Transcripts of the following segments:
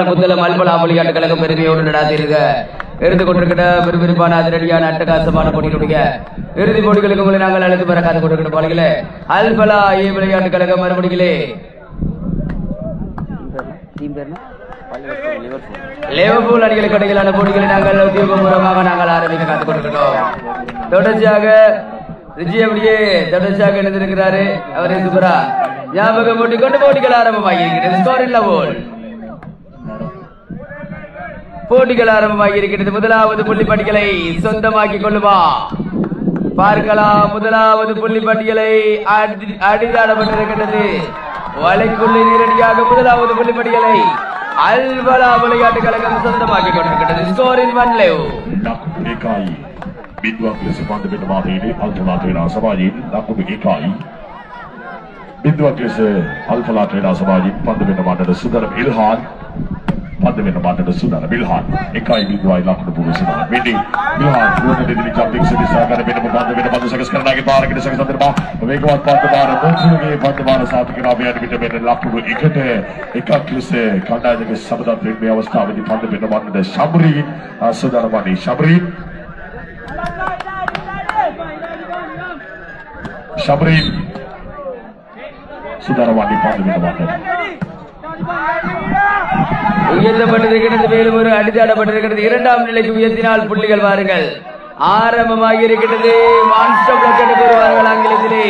முதல மல்பலா விளையாட்டு கழகம் பெருமையோடு நடாத்திருக்க இருந்து கொண்டிருக்கிற விறுவிறுப்பான அதிரடியான அட்டகாசமான போட்டிகளுடைய இறுதிப் போட்டிகளுக்கு உங்களை நாங்கள் அழைத்து பெற காத்துக் கொண்டிருக்கிற பாலிகளே அல்பலா விளையாட்டு கழகம் மறுபடிகளே லிவர்பூல் அணிகளுக்கு இடையிலான போட்டிகளை நாங்கள் உத்தியோகபூர்வமாக நாங்கள் ஆரம்பிக்க காத்துக் கொண்டிருக்கிறோம். தொடர்ச்சியாக விஜயபடியே தொடர்ச்சியாக இணைந்திருக்கிறாரு அவரே சுபரா ஞாபகம் போட்டிக்கொண்டு போட்டிகள் ஆரம்பமாகி இருக்கிறது. போட்டிகள் ஆரம்பமாகி இருக்கிறது. முதலாவது புள்ளி பட்டியலை சொந்தமாக்கிக் கொள்ளுமா பார்க்கலாம். முதலாவது புள்ளி பட்டியலை அடிதாடப்பட்டிருக்கிறது. வலைக்குள்ளே நேரடியாக முதலாவது புள்ளி பட்டியலை அல்பலா விளையாட்டு கழகம் சொந்தமாக்கிக் கொண்டிருக்கிறது. Scoring 1-0. Bidwak lesi pandu bin mahiri Alphala Trena Sabajin Naku Bikai Bidwak lesi Alphala Trena Sabajin pandu bin mahiri Sudaram Ilhan pandu bin mahiri Sudaram Ilhan Ikai Bidwai Naku Buku Sudaram Bindi Ilhan Dua Dili Jumping Sedisa Karena bin pandu Sakas Karena Kita Para Kita Sakas Terba Vegawat pandu Bara Mungsugi pandu Bara Saat Kira Biar bin Naku Ikete Ikak lesi Kanda Jadi Sabda Bin Awastha Bidi pandu bin mahiri Shabri Sudaramani Shabri Shabrin Sudarawadi pandu binamata உயர்த்தப்பட்டிருக்கிறது. மேலும் ஒரு அடிதாடப்பட்டிருக்கிறது. இரண்டாம் நிலைக்கு உயர்த்தினால் புள்ளிகள் வாருங்கள். ஆரம்பமாகி இருக்கிறது. Monster பிளக்கெட் வருவார்கள் ஆங்கிலத்திலே.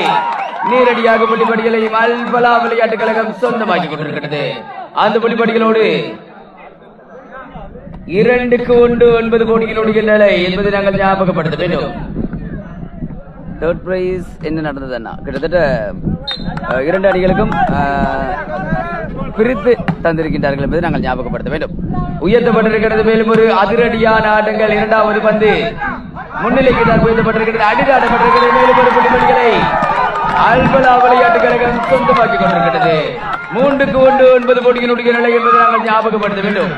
நேரடியாக புள்ளிப்படிகளை அல்பலா விளையாட்டு கழகம் சொந்தமாக்கி கொண்டிருக்கிறது. அந்த புள்ளிப்படிகளோடு 2-1 போட்டிகளுடைய நிலை என்பதை நாங்கள் ஞாபகப்படுத்த வேண்டும். தேர்ட் பிரைஸ் என்ன நடந்ததுன்னா கிட்டத்தட்ட 2 அணிகளுக்கும் பிரித்து தந்திருக்கின்றார்கள் என்பதை நாங்கள் ஞாபகப்படுத்த வேண்டும். உயர்த்தப்பட்டிருக்கிறது. மேலும் ஒரு அதிரடியான ஆட்டங்கள். இரண்டாவது பந்து முன்னிலைக்கு தான் உயர்த்தப்பட்டிருக்கிறது. அடிதாடப்பட்டிருக்கிறது. மேலும் ஒரு புள்ளிகளை அல்பலா விளையாட்டு கழகம் சொந்தமாக்கிக் கொண்டிருக்கிறது. 3-1 போட்டிகளுடைய நிலை என்பதை நாங்கள் ஞாபகப்படுத்த வேண்டும்.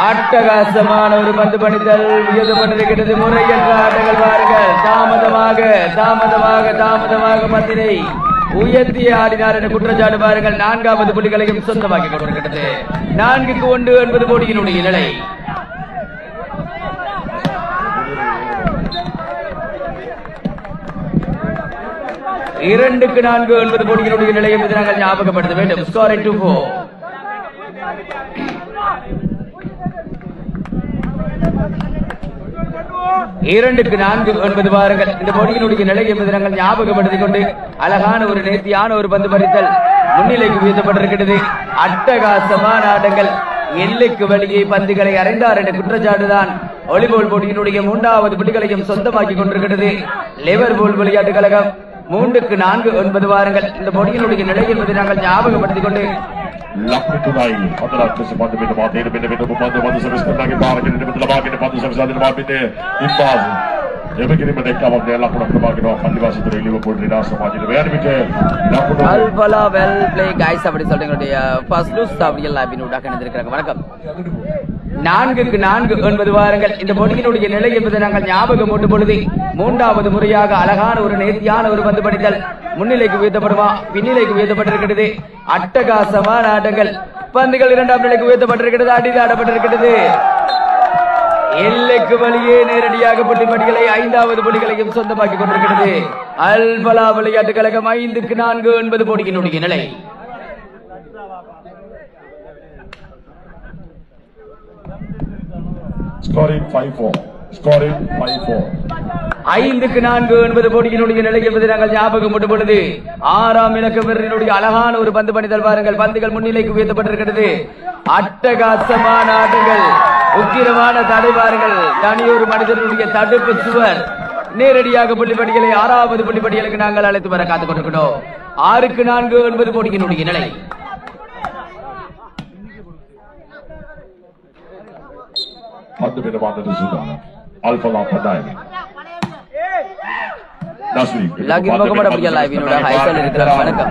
அட்டகாசமான ஒரு பந்து பணித்தல் உயர்த்தப்பட்டிருக்கிறது. முறையற்ற ஆட்டங்கள் பாருங்கள். தாமதமாக பந்தினை உயர்த்தி ஆடினார் என குற்றச்சாட்டு பாருங்கள். 4வது புள்ளிகளையும் சொந்தமாக்கிக் கொண்டிருக்கிறது. 4-1 போட்டியினுடைய நிலை. இரண்டுக்கு 4-9 போட்டியினுடைய நிலை என்பதை நாங்கள் ஞாபகப்படுத்த வேண்டும். ஸ்கோர் 2-4. 2-4 வாருங்கள். இந்த போட்டியினுடைய நிலை என்பதை நாங்கள் ஞாபகப்படுத்திக் கொண்டு அழகான ஒரு நேர்த்தியான ஒரு பந்து பறித்தல் முன்னிலைக்கு உயர்த்தப்பட்டிருக்கிறது. அட்டகாசமான ஆட்டங்கள். எல்லைக்கு வெளியே பந்துகளை அறைந்தார் என்ற குற்றச்சாட்டுதான் வாலிபால் போட்டியினுடைய 3வது புள்ளிகளையும் சொந்தமாக்கிக் கொண்டிருக்கிறது. லிவர்பூல் விளையாட்டு கழகம் 3-4 வாருங்கள். இந்த போட்டியினுடைய நிலை என்பதை நாங்கள் ஞாபகப்படுத்திக் கொண்டு Lakutunai, adalah kesempatan bina mati, bina bantu servis kena kita lagi di betul lagi di bantu servis ada lagi di imbas. Jadi begini mereka waktu lakukan lagi doa pandai dari Liverpool di dalam semua jadi biar begitu. Lakukan. Alphala well play guys அப்படி சொல்றீங்க. First loose அப்படி எல்லாம் பின்னுடா கணந்திருக்காங்க. வணக்கம். 4-9 வாருங்கள். இந்த போட்டியினுடைய நிலை என்பதை நாங்கள் ஞாபகம் போட்டு பொழுது 3வது முறையாக அழகான ஒரு நேர்த்தியான ஒரு பந்து பணித்தல் முன்னிலைக்கு உயர்த்தப்படுமா பின்னிலைக்கு உயர்த்தப்பட்டிருக்கிறது. அட்டகாசமான ஆட்டங்கள். பந்துகள் 2ஆம் நிலைக்கு உயர்த்தப்பட்டிருக்கிறது. அடிதாடப்பட்டிருக்கிறது. எல்லைக்கு வெளியே நேரடியாக புள்ளிப்படிகளை 5வது புள்ளிகளையும் சொந்தமாக்கிக் கொண்டிருக்கிறது. அல்பலா விளையாட்டு கழகம் 5-4 போட்டியினுடைய நிலை. Scoring 5-4. 5-4 போட்டியினுடைய நிலை என்பதை நாங்கள் ஞாபகம் போட்டு பொழுது 6ஆம் இலக்க வீரரினுடைய அழகான ஒரு பந்து பணித்தல் பாருங்கள். பந்துகள் முன்னிலைக்கு உயர்த்தப்பட்டிருக்கிறது. அட்டகாசமான ஆட்டங்கள். உக்கிரமான தடை பாருங்கள். தனியொரு மனிதனுடைய தடுப்பு சுவர். நேரடியாக புள்ளிப்படிகளை 6வது புள்ளிப்படிகளுக்கு நாங்கள் அழைத்து வர காத்துக் கொண்டிருக்கிறோம். 6-4 போட்டியினுடைய நிலை. Pandu bina mati sudah. Alphala Padai. Lagi mau kemana pergi live ini udah high sekali di dalam mana kan?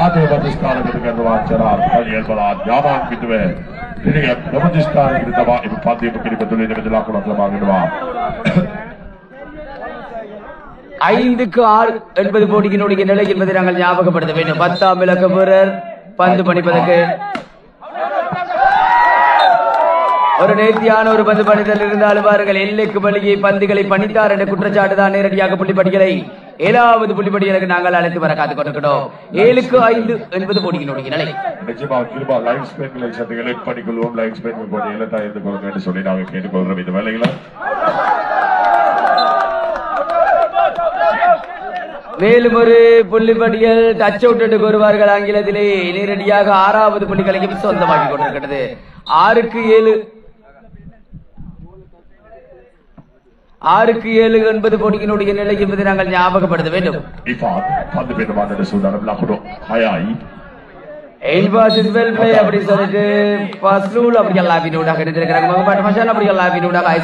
Ada batas sekarang kita kerja cerah kali Alphala Jaman gitu be. Ini kan batas sekarang kita bawa ibu pandi begini betul ini betul aku nak lama gitu 5க்கு 6 என்பது போட்டியினுடைய நிலை என்பதை நாங்கள் ஞாபகப்படுத்த வேண்டும். 10ஆம் இலக்க வீரர் பந்து பணிப்பதற்கு ஒரு நேர்த்தியான ஒரு பந்து பணித்தல் இருந்தாலும் பாருங்கள், எல்லைக்கு வெளியே பந்துகளை பணித்தார் என்ற குற்றச்சாட்டு தான் நேரடியாக புள்ளிப்படிகளை 7வது புள்ளிப்படிகளுக்கு நாங்கள் அழைத்து வர காத்துக் கொண்டிருக்கிறோம். 7க்கு 5 என்பது போட்டியினுடைய நிலை. நிச்சயமாக கிருபா லைவ் ஸ்பெயின்களை சந்தைகளை பண்ணிக்கொள்வோம். லைவ் ஸ்பெயின் போட்டிகளை தயாரித்துக் கொள்ளுங்க என்று சொல்லி நாங்கள் கேட்டுக்கொள்கிறோம். இந்த வேலைகளை மேலும் ஒரு புள்ளிப்படிகள் டச் அவுட் கூறுவார்கள் ஆங்கிலத்திலே. நேரடியாக 6வது புள்ளிகளையும் சொந்தமாக்கி கொண்டிருக்கிறது. 6க்கு 7 என்பது போட்டியினுடைய நிலை என்பதை நாங்கள் ஞாபகப்படுத்த வேண்டும். அப்படி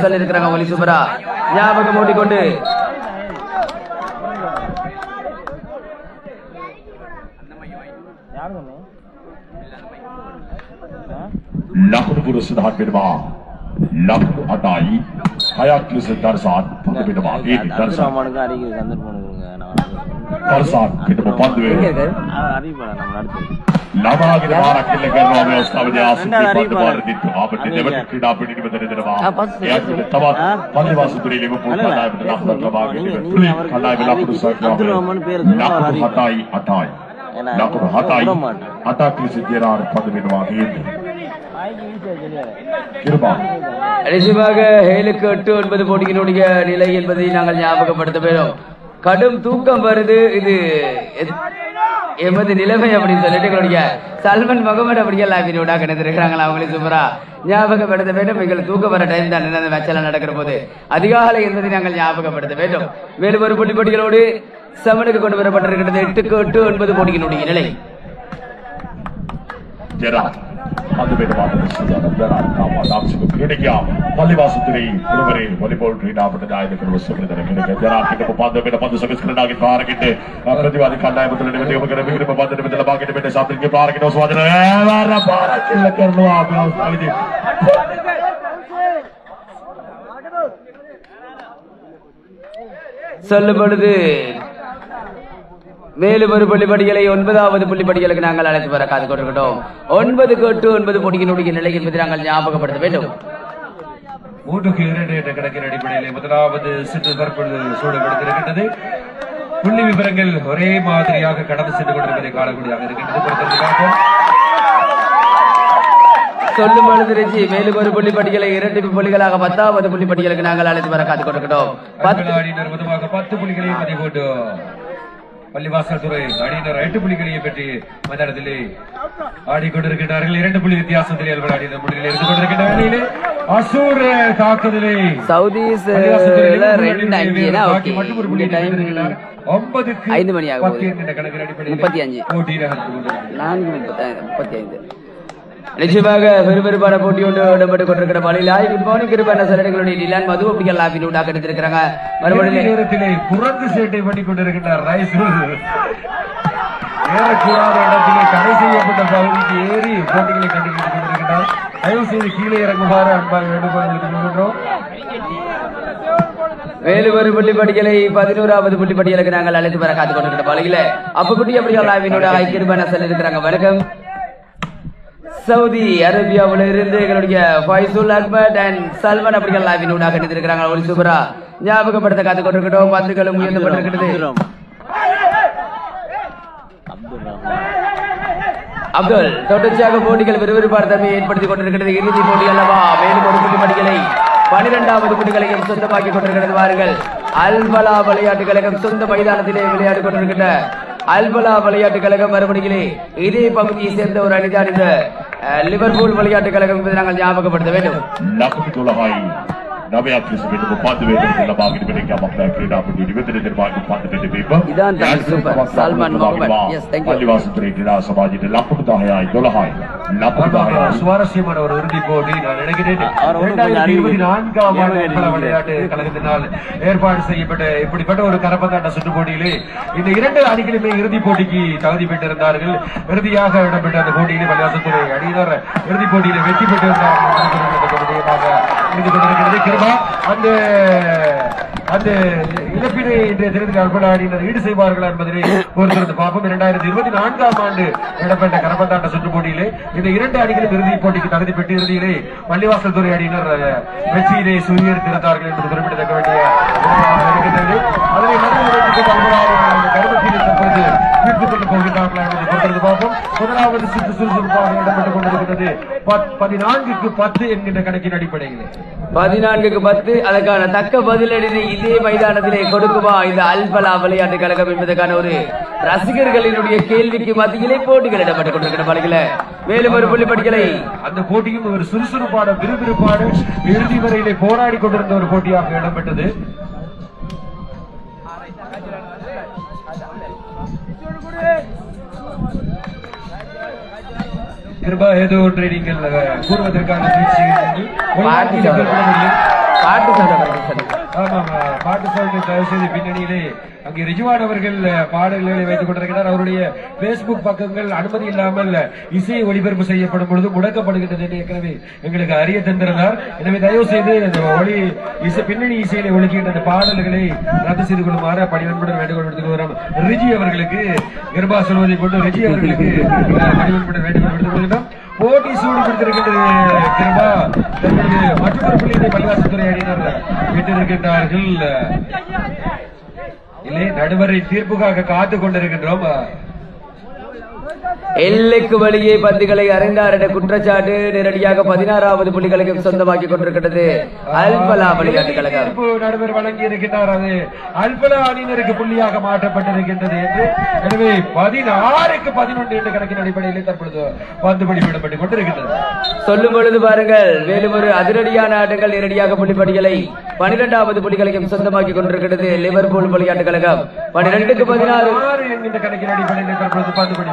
சொல்லிட்டு இருக்கிறாங்க ஒலி சூப்பரா ஞாபகம் ஓட்டிக்கொண்டு நிச்சயமாக 7க்கு 8 என்பது போட்டியினுடைய நிலை என்பதை நாங்கள் ஞாபகப்படுத்த வேண்டும். கடும் தூக்கம் வருது, இது எமது நிலைமை அப்படின்னு சொல்லிட்டு எங்களுடைய சல்மன் முகமது அப்படியெல்லாம் கிடந்திருக்கிறாங்களா அவங்களே சூப்பரா ஞாபகப்படுத்த வேண்டும். எங்களுக்கு தூக்கம் வர டைம் தான் என்ன மேட்செல்லாம் நடக்கிற போது அதிகாலை என்பதை நாங்கள் ஞாபகப்படுத்த வேண்டும். மேலும் ஒரு போட்டிகளோடு சமனுக்கு கொண்டு வரப்பட்டிருக்கிறது. 8க்கு 8 என்பது போட்டியினுடைய நிலை. பள்ளிவாசத்துறை இருவரை வாலிபால் பிரதிவாதி சொல்லும் பொழுது மேலும் ஒரு புள்ளிப்படிகளை 9வது புள்ளிப்படிகளுக்கு நாங்கள் அழைத்து வர காத்துக் கொண்டிருக்கிறோம். 9க்கு 8 என்பது போட்டியினுடைய நிலை என்பதை நாங்கள் ஞாபகப்படுத்த வேண்டும். 3க்கு 2 என்ற கணக்கின் அடிப்படையில் முதலாவது சுற்று தற்பொழுது சூழப்படுத்திருக்கின்றது. புள்ளி விவரங்கள் ஒரே மாதிரியாக கடந்து சென்று கொண்டிருப்பதை காணக்கூடியதாக இருக்கின்றது. சொல்லும் பொழுது ரிச்சி மேலும் ஒரு புள்ளிப்படிகளை 2 புள்ளிகளாக 10வது புள்ளிப்படிகளுக்கு நாங்கள் அழைத்து வர காத்துக் கொண்டிருக்கிறோம். 10 புள்ளிகளையும் பதிவு போட்டு பள்ளிவாசல் துறை அணியினர் 8 புள்ளிகளையும் பெற்று மைதானத்திலே ஆடிக்கொண்டிருக்கிறார்கள். 2 புள்ளி வித்தியாசத்திலே அணியினர் முன்னிலையில் இருந்து கொண்டிருக்கின்ற வேளையிலே அசூர் தாக்குதலை சவுதீஸ் 5 மணியாக 35 நிச்சயமாக விறுவிறுப்பான போட்டி ஒன்று இடம்பெற்றுக் கொண்டிருக்கிற பள்ளியில் குட் மார்னிங் கிருபான சரடைகளுடைய டிலான் மது அப்படிகள் லாபினூடாக எடுத்திருக்கிறாங்க. மறுபடியும் நேரத்திலே குரங்கு சேட்டை பண்ணி கொண்டிருக்கின்றார் ரைஸ். ஏறக்கூடாத இடத்திலே தடை செய்யப்பட்ட பகுதிக்கு ஏறி போட்டிகளை கண்டுபிடித்துக் கொண்டிருக்கிறார். தயவு செய்து கீழே இறங்குமாறு அன்பாக வேண்டுகோள் விடுக்கின்றோம். மேலும் ஒரு புள்ளிப்படிகளை 11வது புள்ளிப்படிகளுக்கு நாங்கள் அழைத்து வர காத்துக் கொண்டிருக்கிற பள்ளியில அப்பகுடி அப்படிகள் லாபினூடாக கிருபான செல் இருக்கிறாங்க. வணக்கம். சவுதி அரேபியாவில் இருந்து எங்களுடைய ஃபைசுல் அஹ்மத் அண்ட் சல்மான் அப்படிகள் லாபினூடாக எடுத்திருக்கிறாங்க. ஒரு சூப்பரா ஞாபகப்படுத்த காத்துக் கொண்டிருக்கிறோம். பந்துகளும் உயர்த்தப்பட்டிருக்கிறது. அப்துல் தொடர்ச்சியாக போட்டிகள் விறுவிறுப்பான தன்மையை ஏற்படுத்திக் கொண்டிருக்கிறது. இறுதி போட்டி அல்லவா. மேலும் ஒரு புள்ளிப்படிகளை 12வது புள்ளிகளையும் சொந்தமாக்கிக் கொண்டிருக்கிறது. வாருங்கள், அல்பலா விளையாட்டு கழகம் சொந்த மைதானத்திலே விளையாடிக் கொண்டிருக்கின்ற அல்பலா விளையாட்டு கழகம் மறுபடிகளே இதே பகுதியை சேர்ந்த ஒரு அணிதான் இந்த லிவர்பூல் விளையாட்டு கழகம் என்பதை நாங்கள் ஞாபகப்படுத்த வேண்டும். சுவாரஸ்யமான ஒரு இறுதி போட்டி நான் நினைக்கிறேன் 2024 விளையாட்டு கழகத்தினால் ஏற்பாடு செய்யப்பட்ட இப்படிப்பட்ட ஒரு கரப்பந்தாட்ட சுற்று போட்டியிலே இந்த 2 அணிகளுமே இறுதிப் போட்டிக்கு தகுதி பெற்றிருந்தார்கள். இறுதியாக இடம்பெற்ற அந்த போட்டியிலே பள்ளிவாசத்துறை அணியினர் இறுதிப் போட்டியிலே வெற்றி பெற்றிருந்தார்கள். அந்த அந்த இழப்பினை இன்றைய தினத்தில் அல்பலா அணியினர் ஈடு செய்வார்களா என்பதை பொறுத்திருந்து பார்ப்போம். 2024ஆம் ஆண்டு இடம்பெற்ற கரப்பந்தாட்ட சுற்று போட்டியிலே இந்த இரண்டு அணிகளும் இறுதிப் போட்டிக்கு தகுதி பெற்று இறுதியிலே பள்ளிவாசல் துறை அணியினர் வெற்றியிலே சுயேறிருந்தார்கள் என்பது குறிப்பிடத்தக்க வேண்டிய இருக்கின்றது. அதனை கருமத்தில் தற்போது தீர்த்துக் கொண்டு போகின்றார்களா என்பதை பொறுத்திருந்து பார்ப்போம். முதலாவது சுற்று சுறுசுறுப்பாக இடம்பெற்றுக் கொண்டிருக்கிறது. 14-10 என்கின்ற கணக்கின் அடிப்படையில் 14-10 அதற்கான தக்க பதிலடி இதே மைதானத்திலே கொடுக்குமா இந்த அல்பலா விளையாட்டு கழகம் என்பதற்கான ஒரு ரசிகர்களினுடைய கேள்விக்கு மத்தியிலே போட்டிகள் இடம்பெற்றுக் கொண்டிருக்கிற பணிகளை மேலும் ஒரு புள்ளி படிகளை அந்த போட்டியும் ஒரு சுறுசுறுப்பான விறுவிறுப்பான இறுதி வரையிலே போராடி கொண்டிருந்த ஒரு போட்டியாக இடம்பெற்றது. கிருபா ஏதோ ஒன்றை நீங்கள் கூறுவதற்கான பாட்டு சவுண்டை தயவு செய்து பின்னணியிலே அங்கே ரிஜுவான் அவர்கள் பாடல்களை வைத்துக் கொண்டிருக்கிறார். அவருடைய பேஸ்புக் பக்கங்கள் அனுமதி இல்லாமல் இசை ஒளிபரப்பு செய்யப்படும் பொழுது முடக்கப்படுகின்றது என்று ஏற்கனவே எங்களுக்கு அறிய தந்திருந்தார். எனவே தயவு செய்து ஒளி இசை பின்னணி இசையிலே ஒழுக்கின்ற அந்த பாடல்களை ரத்து செய்து கொள்ளுமாறு பணிவன்புடன் வேண்டுகோள் விடுத்து வரும் ரிஜி அவர்களுக்கு கிருபா சொல்வதை கொண்டு ரிஜி அவர்களுக்கு பணிவன்புடன் வேண்டுகோள் விடுத்து கொள்கிறோம். போட்டி சூடு கொடுத்திருக்கின்றது. கிருபா தற்பொழுது மற்றொரு புள்ளியை பள்ளிவாசல்துறை அணியினர் பெற்றிருக்கின்றார்கள். இல்லை, நடுவரை தீர்ப்புக்காக காத்துக் கொண்டிருக்கின்றோம். எல்லைக்கு வழியே பந்துகளை அறைந்தார் என்ற குற்றச்சாட்டு நேரடியாக 16வது புள்ளிகளுக்கு சொந்தமாக்கி கொண்டிருக்கிறது அல்பலா விளையாட்டு கழகம். நடுவர் வழங்கி இருக்கின்றார். அது அல்பலா அணியினருக்கு புள்ளியாக மாற்றப்பட்டிருக்கின்றது என்று. எனவே 16-11 என்ற கணக்கின் அடிப்படையில் தற்பொழுது பந்துபடி விடப்பட்டுக் கொண்டிருக்கின்றது. சொல்லும் பொழுது பாருங்கள், மேலும் ஒரு அதிரடியான ஆட்டங்கள் நேரடியாக புள்ளிப்படிகளை 12வது புள்ளிகளையும் சொந்தமாக்கி கொண்டிருக்கிறது லிவர்பூல் விளையாட்டு கழகம். 12-16 என்கின்ற கணக்கின் அடிப்படையில் தற்பொழுது பந்துபடி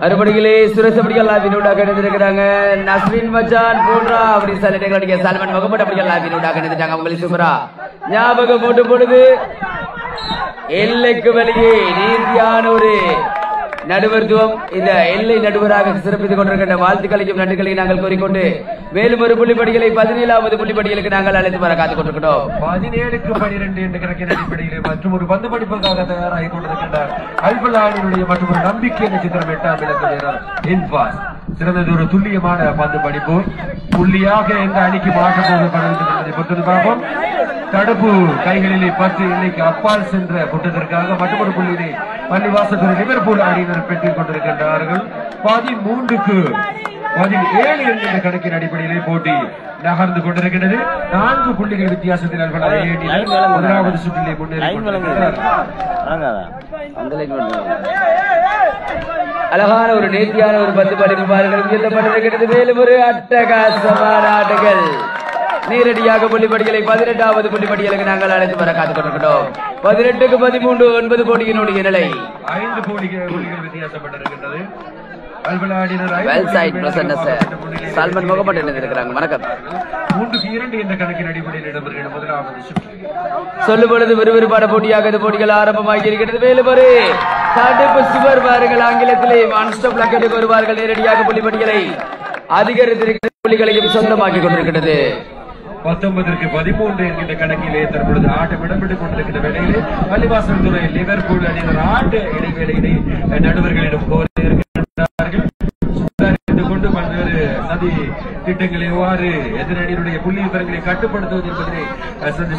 அறுபடிகளே சுரேஷபடிகள் லாபினூடாக இருந்திருக்கிறாங்க. நஸ்ரின் மச்சான் போன்றா அப்படி சல்லிடைகளுடைய சல்மன் முகமது அப்படிகள் லாபினூடாக இருந்துட்டாங்க. அவங்களை சூப்பரா ஞாபகம் போட்டு பொழுது எல்லைக்கு வெளியே நீதியான ஒரு நடுவர்த்துவம் இந்த எல்லை நடுவராக சிறப்பித்துக் கொண்டிருக்கின்ற வாழ்த்துக்களையும் நன்றிகளையும் நாங்கள் கூறிக்கொண்டு மேலும் ஒரு புள்ளிப்படிகளை 17வது புள்ளிப்படிகளுக்கு நாங்கள் அழைத்து வர காத்துக் கொண்டிருக்கிறோம். 17-12 என்ற கணக்கின் அடிப்படையில் மற்றும் ஒரு பந்து படிப்புக்காக தயாராகி கொண்டிருக்கின்றார் அல்பலாவினுடைய மற்றும் ஒரு நம்பிக்கை நட்சத்திரம் 8ஆம் இலக்க வீரர் இன்பாஸ். சிறந்தது ஒரு துல்லியமான பந்து படிப்பு புள்ளியாக எந்த அணிக்கு மாற்றப்போது பார்ப்போம். தடுப்பு கைகளிலே 10 எல்லைக்கு அப்பால் சென்ற கூட்டத்திற்காக மற்றொரு புள்ளியை பள்ளிவாசல் லிவர்பூல் அணியினர் பெற்றுக் கொண்டிருக்கின்றார்கள். 13-17 என்கின்ற கணக்கின் அடிப்படையிலே போட்டி நகர்ந்து கொண்டிருக்கிறது. 4 புள்ளிகள் வித்தியாசத்தில் முதலாவது சுற்றிலே முன்னேறி அழகான ஒரு நேர்த்தியான ஒரு பந்து படிப்பு பாருங்கள் உயர்த்தப்பட்டிருக்கிறது. மேலும் ஒரு அட்டகாசமான ஆட்டங்கள் நேரடியாக புள்ளிப்படிகளை 18வது புள்ளிப்படிகளுக்கு நாங்கள் அழைத்து வர காத்துக் கொண்டிருக்கிறோம். 18-13 9 போட்டியினுடைய நிலை 5 புள்ளிகள் வித்தியாசப்பட்டிருக்கின்றது. சல்மன் முகமது இருக்கிறாங்க. வணக்கம். 3-2 என்ற கணக்கின் அடிப்படையில் இடம்பெறுகிற முதலாவது சுற்று சொல்லும் பொழுது விறுவிறுப்பான போட்டியாக இந்த போட்டிகள் ஆரம்பமாகி இருக்கிறது. மேலும் ஒரு தடுப்பு சுவர் பாருங்கள் ஆங்கிலத்திலே மான்ஸ்டர் பிளாக்கெட்டுக்கு வருவார்கள். நேரடியாக புள்ளிப்படிகளை அதிகரித்திருக்கிற புள்ளிகளையும் சொந்தமாக்கி கொண்டிருக்கிறது. 19-13 என்கின்ற கணக்கிலே தற்பொழுது ஆட்டம் இடம்பெற்றுக் கொண்டிருக்கின்ற வேளையிலே பள்ளிவாசல் துறை லிவர்பூல் அணியினர் ஆட்ட இடைவேளையினை நடுவர்களிடம் கோரியிருக்கின்றார்கள். கொண்டு பல்வேறு சதி திட்டங்களை எவ்வாறு எதிரணியினுடைய புள்ளி விவரங்களை கட்டுப்படுத்துவது என்பதனை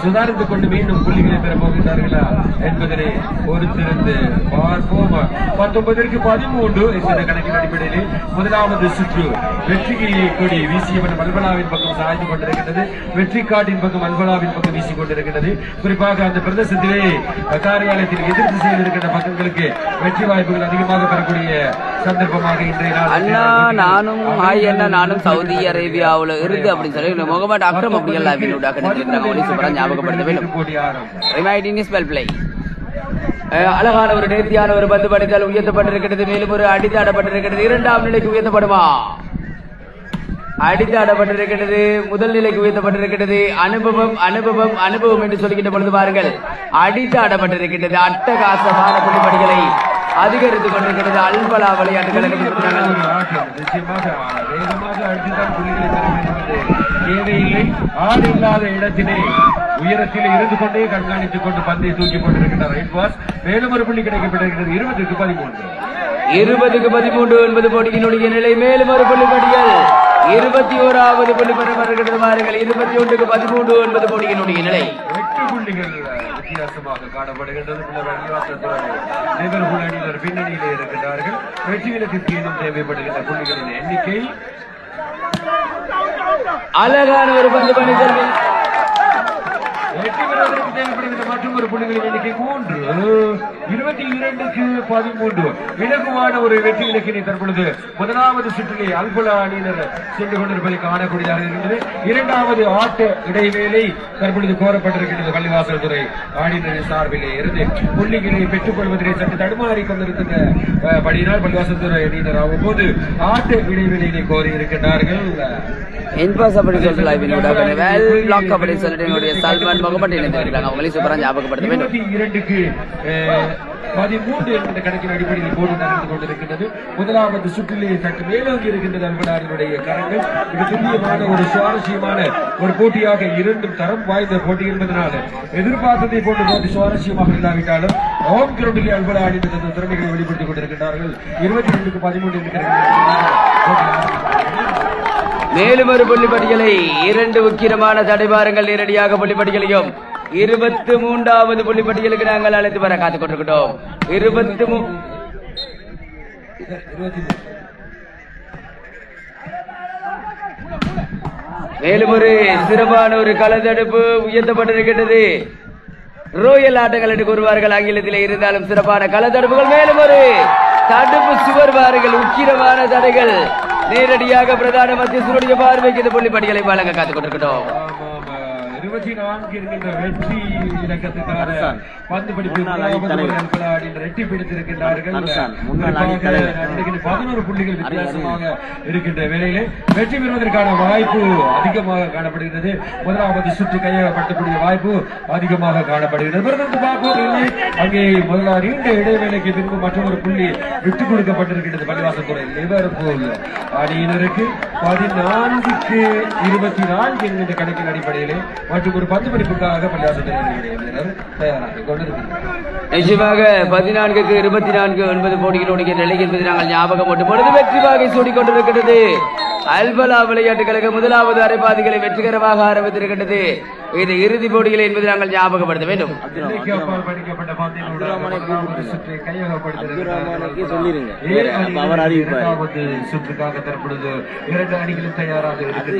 சுதாரித்துக் கொண்டு மீண்டும் புள்ளிகளை பெறப் போகின்றார்களா என்பதனை பொறுத்திருந்து பார்ப்போம். 19-13 என்கிற கணக்கின் அடிப்படையிலே முதலாவது சுற்று வெற்றி கொடி வீசியவன் அல்பலாவின் பக்கம் சாய்ந்து கொண்டிருக்கின்றது. வெற்றி காட்டின் பக்கம் அல்பலாவின் பக்கம் வீசிக் கொண்டிருக்கின்றது. குறிப்பாக அந்த பிரதேசத்திலே காரியாலயத்தில் எதிர் திசையில் இருக்கின்ற பக்கங்களுக்கு வெற்றி வாய்ப்புகள் அதிகமாக பெறக்கூடிய சந்தர்ப்பமாக இன்றைய நாள் நானும் நானும் சவுதி அரேபியாவில் இருந்து அப்படின்னு சொல்லி முகமது அக்ரம் அப்படியெல்லாம் ஞாபகப்படுத்த வேண்டும். அழகான ஒரு நேர்த்தியான ஒரு பந்து படித்தால் உயர்த்தப்பட்டிருக்கிறது. மேலும் ஒரு அடித்தாடப்பட்டிருக்கிறது. 2ஆம் நிலைக்கு உயர்த்தப்படுமா? அடித்தாடப்பட்டிருக்கிறது. முதல் நிலைக்கு உயர்த்தப்பட்டிருக்கிறது. அனுபவம் அனுபவம் அனுபவம் என்று சொல்கின்ற பொழுது பாருங்கள் அடித்தாடப்பட்டிருக்கிறது. அட்டகாசமான புள்ளிப்படிகளை அதிகரித்துக் கொண்டிருக்கிறது. அல்பலா விளையாட்டு கழகம் நிச்சயமாக வேகமாக அடித்துதான் புள்ளிகளை பெற வேண்டும் என்று தேவையில்லை. ஆள் இல்லாத இடத்திலே உயரத்தில் இருந்து கொண்டே கண்காணித்துக் கொண்டு பந்தை தூக்கி கொண்டிருக்கிறார். மேலும் ஒரு புள்ளி கிடைக்கப்பட்டிருக்கிறது. 20-13 9 போட்டியினுடைய நிலை. மேலும் ஒரு புள்ளி பட்டியல் 21வது புள்ளி பெற வருகிறது. மாறுகள் 21-13 9 போட்டியினுடைய நிலை. 8 புள்ளிகள் வித்தியாசமாக காணப்படுகின்றது. பின்னணியிலே இருக்கின்றார்கள். வெற்றி இலக்கிற்கு இன்னும் தேவைப்படுகின்ற புள்ளிகளின் எண்ணிக்கை அழகான ஒரு பந்து பணி செல்வி. வெற்றி பெறுவதற்கு தேவைப்படுகின்ற மற்றும் ஒரு புள்ளிகளின் எண்ணிக்கை 3 22-13 இலகுவான ஒரு வெற்றி இலக்கினை தற்பொழுது முதலாவது சுற்றிலே அல்பலா அணியினர் சென்று கொண்டிருப்பதை காணக்கூடியதாக இருக்கின்றது. இரண்டாவது ஆட்ட இடைவேளை தற்பொழுது கோரப்பட்டிருக்கின்றது. பள்ளிவாசல் துறை அணியினரின் சார்பிலே இருந்து புள்ளிகளை பெற்றுக் கொள்வதிலே சற்று தடுமாறி கொண்டிருக்கின்ற படியினால் பள்ளிவாசல் துறை அணியினர் அவ்வப்போது ஆட்ட இடைவேளையினை கோரி இருக்கின்றார்கள். சல்மான் முகமது இணைந்திருக்கிறாங்க. அவங்களே சூப்பரா ஞாபகப்படுத்த வேண்டும். 22-13 என்ற கணக்கின் அடிப்படையில் போட்டி நடந்து கொண்டிருக்கின்றது. முதலாவது சுற்றிலே சற்று மேலோங்கி இருக்கின்றது அல்பலாவினுடைய கரங்கள். இது துல்லியமான ஒரு சுவாரஸ்யமான ஒரு போட்டியாக இரண்டும் தரம் வாய்ந்த போட்டி என்பதனால எதிர்பார்த்ததை போன்று போட்டி சுவாரஸ்யமாக இல்லாவிட்டாலும் ஹோம் கிரவுண்டிலே அல்பலா அணிந்து தந்த திறமைகளை வெளிப்படுத்திக் கொண்டிருக்கின்றார்கள். 22-13 என்ற மேலும் ஒரு புள்ளி பட்டியலை 2 உக்கிரமான தடைபாரங்கள் நேரடியாக புள்ளி பட்டியலையும் 23வது புள்ளி பட்டியலுக்கு நாங்கள் அழைத்து வர காத்துக் கொண்டிருக்கிறோம். 23 மேலும் ஒரு சிறப்பான ஒரு களத்தடுப்பு உயர்த்தப்பட்டிருக்கின்றது. ரோயல் ஆட்டங்கள் என்று கூறுவார்கள் ஆங்கிலத்தில். இருந்தாலும் சிறப்பான களத்தடுப்புகள். மேலும் ஒரு தடுப்பு சுவர் பாருங்கள். உக்கிரமான தடைகள் நேரடியாக பிரதான மத்தியஸ்தருடைய பார்வைக்கு இந்த புள்ளி பட்டியலை வழங்க காத்துக் கொண்டிருக்கிறோம். 24 என்கின்ற வெற்றி இலக்கத்துக்கான பந்து பிடிப்பு எட்டி பிடித்திருக்கின்றார்கள். 11 புள்ளிகள் வித்தியாசமாக இருக்கின்ற வேளையிலே வெற்றி பெறுவதற்கான வாய்ப்பு அதிகமாக காணப்படுகிறது. முதலாவது சுற்று கையகப்படக்கூடிய வாய்ப்பு அதிகமாக காணப்படுகிறது. அங்கே முதலாவது நீண்ட இடைவேளைக்கு பின்பு மற்றொரு புள்ளி விட்டுக் கொடுக்கப்பட்டிருக்கிறது. பள்ளிவாசல் துறை லிவர்பூல் அணியினருக்கு 14-24 என்கின்ற கணக்கின் அடிப்படையிலே மற்றும் ஒரு பந்து பிடிப்புக்காக பள்ளிவாசல் துறையினர் தயாராக கொண்டிருக்கிறார். நிச்சயமாக 14-24 9 போட்டிகளுடைய நிலை என்பதை நாங்கள் ஞாபகம் போட்டு பொழுது வெற்றி வாகை சூடிக் கொண்டிருக்கிறது. அல்பலா விளையாட்டு கழகம் முதலாவது அரைப்பாதிகளை வெற்றிகரமாக ஆரம்பித்திருக்கின்றது. இது இறுதி போட்டிகள் என்பதை நாங்கள் ஞாபகப்படுத்த வேண்டும். சுற்றுக்காக தற்பொழுது 2 அணிகளும் தயாராக இருக்கிறது.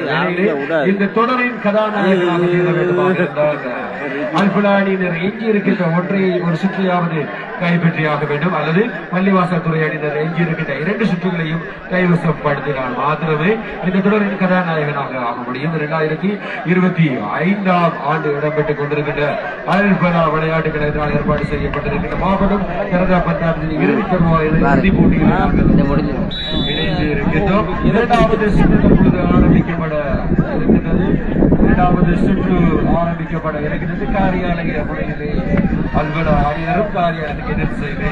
இந்த தொடரின் கதாநாயகனாக அல்பலா அணியினர் எஞ்சி இருக்கின்ற ஒரு சுற்றையாவது கைப்பற்றியாக வேண்டும் அல்லது பள்ளிவாசல் துறை அணியினர் எஞ்சி இருக்கின்ற 2 சுற்றுகளையும் கைவசப்படுத்தினால் மாத்திரமே இந்த தொடரின் கதாநாயகனாக ஆக முடியும். 2025ஆம் ஆண்டு இடம்பெற்றுக் கொண்டிருக்கின்ற அல்பலா விளையாட்டு கழகத்தால் ஏற்பாடு செய்யப்பட்டிருக்கின்ற மாபெரும் கனடா பந்தாட்டத்தில் இறுதி போட்டியில் இணைந்து இருக்கின்றோம். இரண்டாவது சுற்று ஆரம்பிக்கப்பட இருக்கின்றது. காரியாலய முறையிலே அல்பலா அணியினரும் காரியாலயத்துக்கு எதிர்த்து செய்து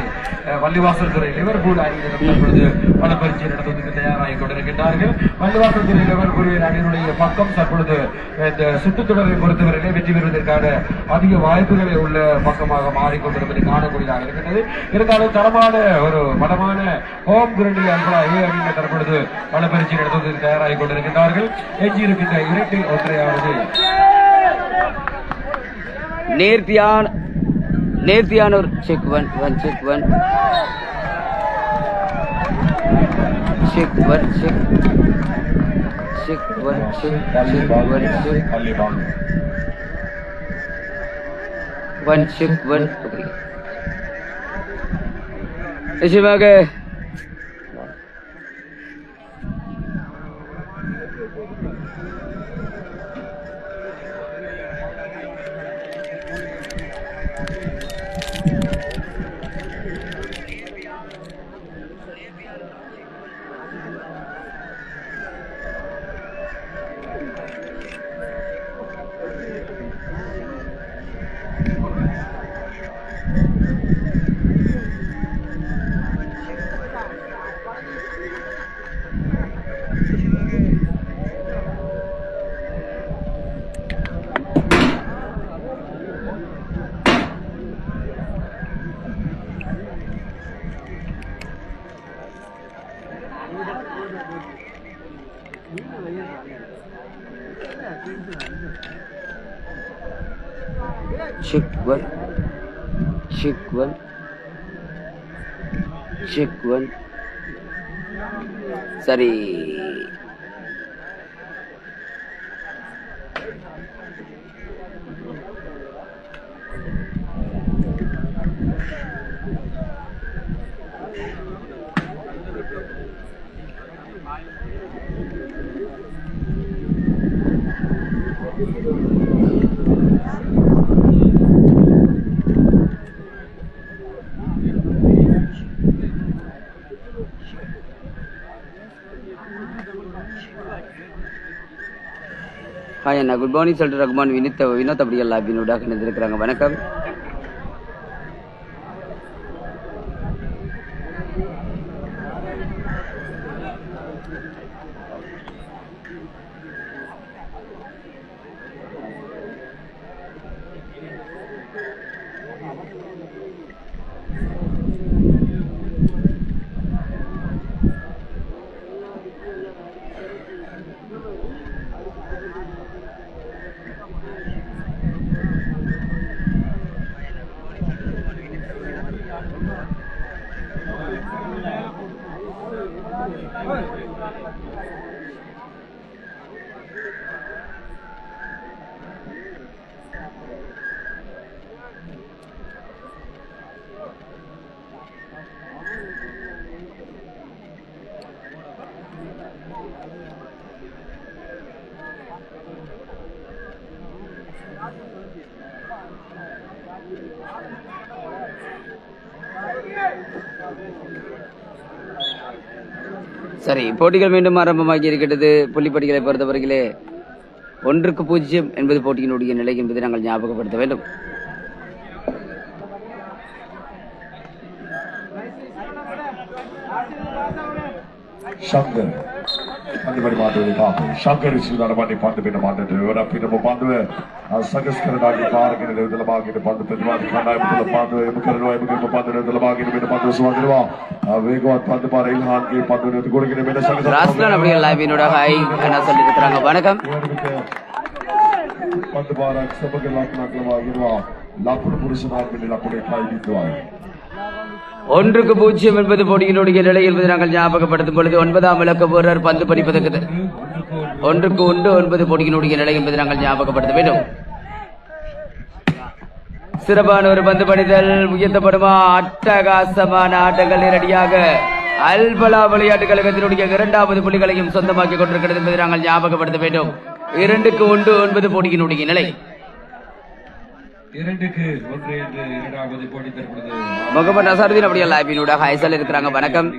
பள்ளிவாசல் துறை லிவர்பூல் அணியினரும் தற்பொழுது பல பரீட்சை நடத்துவதற்கு தயாராகி கொண்டிருக்கின்றார்கள். பள்ளிவாசல் துறை லிவர்பூல் அணியினுடைய பக்கம் தற்பொழுது இந்த சுற்றுத்தொடரை பொறுத்தவரையிலே வெற்றி பெறுவதற்கான அதிக வாய்ப்புகளை உள்ள பக்கமாக மாறிக்கொண்டிருப்பதை காணக்கூடியதாக இருக்கின்றது. இருந்தாலும் தரமான ஒரு பலமான ஹோம் கிரவுண்டில் அல்பலா அணியினர் தற்பொழுது பல பரீட்சை நடத்துவதற்கு தயாராகி கொண்டிருக்கின்றார்கள். எஞ்சி இருக்கின்ற இரட்டில் ஒன்றையாவது நேர்த்தியான ஒரு check one check one check one check check one check one check one நிச்சயமாக Check one. சரி, ஹாய் அண்ணா, குட் மார்னிங் சொல்லிட்டு ரகுமான் வினோத் அப்படியே லாபினோடாக நினைச்சிருக்கிறாங்க. வணக்கம். சரி, போட்டிகள் மீண்டும் ஆரம்பமாகி இருக்கிறது. புள்ளிப்பட்டிகளை பொறுத்தவரையிலே 1-0 என்பது போட்டியினுடைய நிலை என்பதை நாங்கள் ஞாபகப்படுத்த வேண்டும். Shankar Anybody want to do it? Shankar is not a money fund to be a man to do it. Up in the Pandu, Sagas Kanadi Park in the Labag in the Pandu, Kana, the Pandu, the Pandu, the Labag in the Pandu, Swadra, we got Pandu Ilhan, Pandu, the good in the Sagas. Rastan of real life in Udahai, and a Salika Banakam. Pandu Barak, Sabaka Naklava, Lapurusana, Lapur, 1-0 என்பது போட்டியினுடைய நிலை என்பதை நாங்கள் ஞாபகப்படுத்தும் பொழுது 9ஆம் இலக்க வீரர் பந்து பறிப்பதற்கு 1-1 என்பது போட்டியினுடைய நிலை என்பதை நாங்கள் ஞாபகப்படுத்த வேண்டும். சிறப்பான ஒரு பந்து பணிதல் உயர்த்தப்படுமா? அட்டகாசமான ஆட்டங்கள் நேரடியாக அல்பலா விளையாட்டு கழகத்தினுடைய 2வது புள்ளிகளையும் சொந்தமாக்கிக் கொண்டிருக்கிறது என்பதை நாங்கள் ஞாபகப்படுத்த வேண்டும். 2-1 என்பது போட்டியினுடைய நிலை. 2-1 என்று இரண்டாவது போட்டி தற்பொழுது முகமது நசாருதீன் அப்படியே லைவினூடாக ஹைசல் இருக்கிறாங்க. வணக்கம்.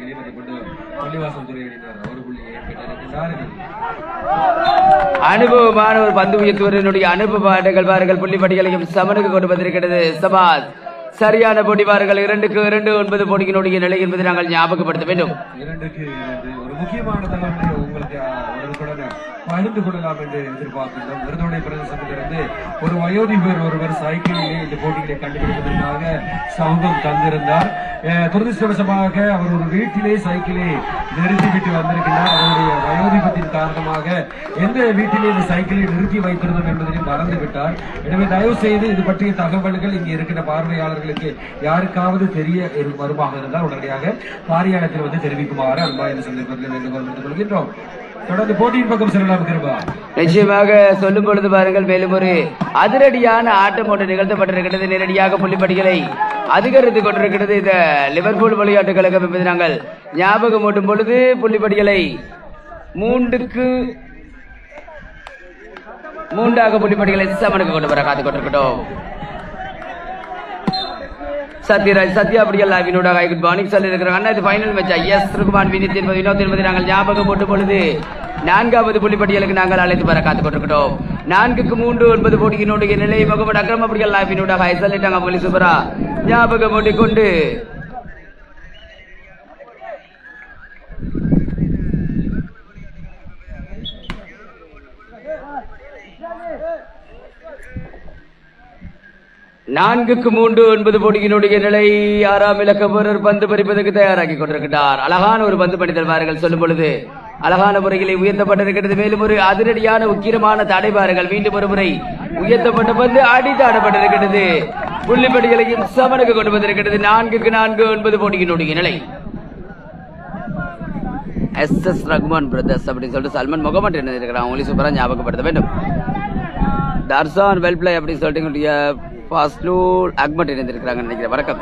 அனுபவமான ஒரு பந்து உயர்த்துவதனுடைய அனுபவ ஆட்டங்கள் பாருங்கள். புள்ளிப்பட்டிகளையும் சமனுக்கு கொண்டு வந்திருக்கிறது சபாத். சரியான போட்டி பாருங்கள். 2-2 9 போட்டியினுடைய நிலை என்பதை நாங்கள் ஞாபகப்படுத்த வேண்டும். 2-2 ஒரு முக்கியமான தகவலை உங்களுக்கு பகிர்ந்து கொள்ளலாம் என்று எதிர்பார்க்கின்றோம். விருதுநகர் பிரதேசத்திலிருந்து ஒரு வயோதிபர் ஒருவர் சைக்கிளிலே இந்த போட்டிகளை கண்டுபிடிப்பதற்காக சமூகம் தந்திருந்தார். துரதிருஷ்டவசமாக அவர் ஒரு வீட்டிலே சைக்கிளை நிறுத்திவிட்டு வந்திருக்கிறார். அவருடைய வயோதிபத்தின் காரணமாக எந்த வீட்டிலே இந்த சைக்கிளை நிறுத்தி வைத்திருந்தோம் என்பதை மறந்துவிட்டார். எனவே தயவு செய்து இது பற்றிய தகவல்கள் இங்கே இருக்கிற பார்வையாளர்களுக்கு யாருக்காவது தெரிய வருமாக இருந்தால் உடனடியாக காரியாலயத்தில் வந்து தெரிவிக்குமாறு அன்பா இந்த சந்தர்ப்பத்தில் வேண்டுகோள் கொள்கின்றோம். தொடர்ந்து போட்டியின் பக்கம் செல்லலாம். நிச்சயமாக சொல்லும் பொழுது பாருங்கள், மேலும் ஒரு அதிரடியான ஆட்டம் ஒன்று நிகழ்த்தப்பட்டிருக்கிறது. நேரடியாக புள்ளிப்பட்டிகளை அதிகரித்துக் கொண்டிருக்கிறது இந்த லிவர்பூல் விளையாட்டு கழகம் என்பதை நாங்கள் ஞாபகம் ஊட்டும் பொழுது புள்ளிப்பட்டிகளை 3-3 புள்ளிப்பட்டிகளை சமனுக்கு கொண்டு வர காத்துக் கொண்டிருக்கட்டும். சத்யராஜ் சத்யா அப்படியே லைவினூடாக குட் மார்னிங் சொல்லி இருக்கிறாங்க. அண்ணா இது ஃபைனல் மேட்சா? எஸ் ருகுமான் வினோத் என்பதை நாங்கள் ஞாபகம் போட்டும் பொழுது 4வது புள்ளிப்பட்டியலுக்கு நாங்கள் அழைத்து வர காத்துக் கொண்டிருக்கிறோம். 4-3 9 போட்டியினுடைய நிலை. முகமது அக்ரம் அப்படியே லைவினூடாக சொல்லிட்டாங்க. போலி சூப்பரா ஞாபகம் ஓட்டிக்கொண்டு நான்கு 3 9 போட்டியினுடைய நிலை. 6ஆம் இலக்க வீரர் பந்து பறிப்பதற்கு தயாராகி கொண்டிருக்கிறார். அழகான ஒரு பந்து பணிதல் வாருங்கள் சொல்லும் பொழுது அழகான முறையிலே உயர்த்தப்பட்டிருக்கிறது. மேலும் ஒரு அதிரடியான உக்கிரமான தடைபாறுகள் மீண்டும் ஒரு முறை உயர்த்தப்பட்ட பந்து அடித்தாடப்பட்டிருக்கிறது. புள்ளிப்படிகளையும் சமனுக்கு கொண்டு வந்திருக்கிறது. 4-4 போட்டியினுடைய நிலை. SS ரகுமான் பிரதர்ஸ் அப்படின்னு சொல்லிட்டு சல்மான் முகமது என்ன இருக்கிறாங்க, அவங்களையும் சூப்பரா ஞாபகப்படுத்த வேண்டும். டார்சான் வெல் பிளே அப்படின்னு சொல்லிட்டு ஃபாஸ்லூல் அக்மட் இணைந்திருக்கிறாங்க நினைக்கிறேன். வணக்கம்.